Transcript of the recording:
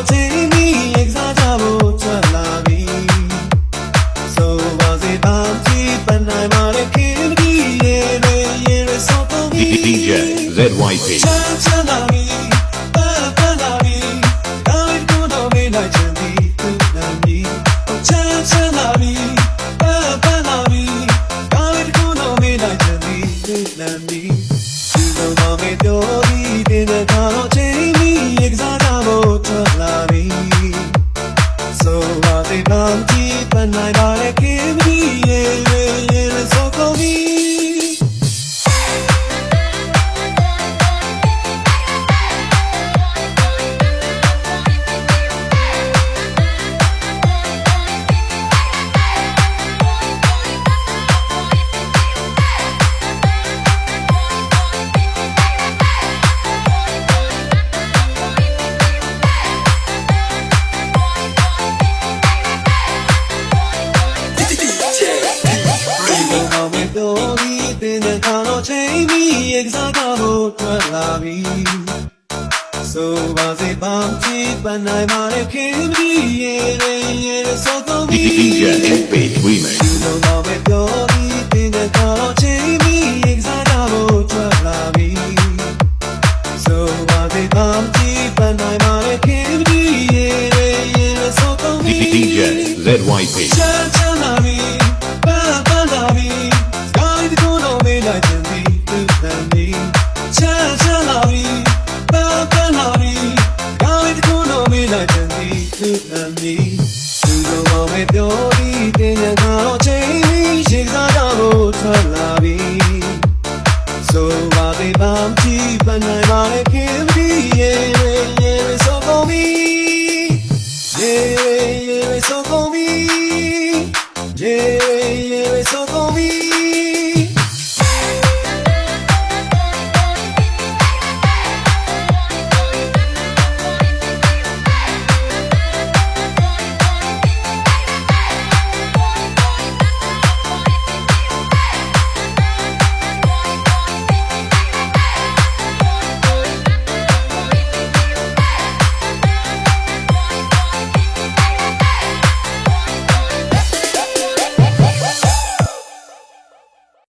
ချိန်မီရိတ်စားကြဖို့ထွက်လာပြီဆိုပါစေပါကြည့်ပန်းနိုင်ပါလေခင်ဗျာရေစောတော့ပြီ DJ ZYP ချမ်းသာပြီပန်းလာပြီဒါလေးကိုတော့မေးလိုက်ချင်သည်သူနာမည်ချမ်းသာပြီပန်းလာပြီဒါလေးကိုတော့မေးလိုက်ချင်သည်သူနာမည်ဒီလိုတော့မေးပြောပြီးတဲ့ကတော့ချိန်မီရိတ်စားကြဖို့ထွက်လာပြီဆိုပါစေပါကြည့်ပန်းနိုင်ပါလေခင်ဗျာရေစောတော့ပြီပြောပြီးတဲ့ကတော့ချိန်မီရိတ်စားကြဖို့ထွက်လာပြီဆိုပါစေပါကြည့်ပန်းနိုင်ပါလေခင်ဗျာရေစောတော့ပြီ DJ FP Remix ဒီလိုတော့ပဲပြောပြီးတဲ့ကတော့ချိန်မီရိတ်စားကြဖို့ထွက်လာပြီဆိုပါစေပါကြည့်ပန်းနိုင်ပါလေခင်ဗျာရေစောတော့ပြီ DJ ZYP ချမ်းသာပြီပန်းလာပြီလိုက်ချင်သည်သူတန်သည်ချမ်းလာပြီပန်းလာပြီကောင်းတဲ့ခုတော့မေးလိုက်ချင်သည်သူတန်သည်သူတို့မေးပြော